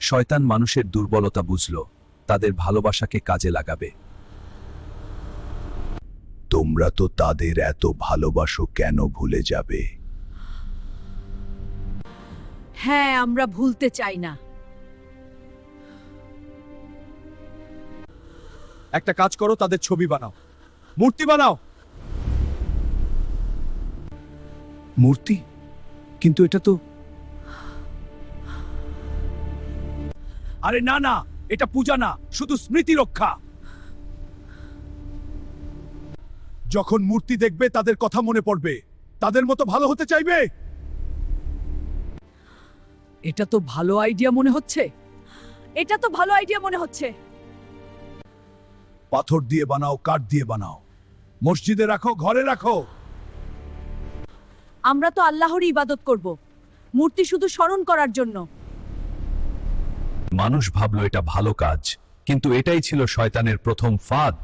শয়তান মানুষের দুর্বলতা বুঝল, তাদের ভালোবাসাকে কাজে লাগাবে। তোমরা তো তাদের এত ভালোবাসো, কেন ভুলে যাবে? হ্যাঁ, আমরা ভুলতে চাই না। একটা কাজ করো, তাদের ছবি বানাও, মূর্তি বানাও। মূর্তি? কিন্তু এটা তো... আরে না না, এটা পূজা না, শুধু স্মৃতি রক্ষা। যখন মূর্তি দেখবে তাদের কথা মনে পড়বে, তাদের মতো ভালো হতে চাইবে। এটা তো ভালো আইডিয়া মনে হচ্ছে। এটা তো ভালো আইডিয়া মনে হচ্ছে। পাথর দিয়ে বানাও, কাঠ দিয়ে বানাও, মসজিদে রাখো, ঘরে রাখো। আমরা তো আল্লাহরই ইবাদত করব, মূর্তি শুধু স্মরণ করার জন্য। মানুষ ভাবল এটা ভালো কাজ, কিন্তু এটাই ছিল শয়তানের প্রথম ফাঁদ।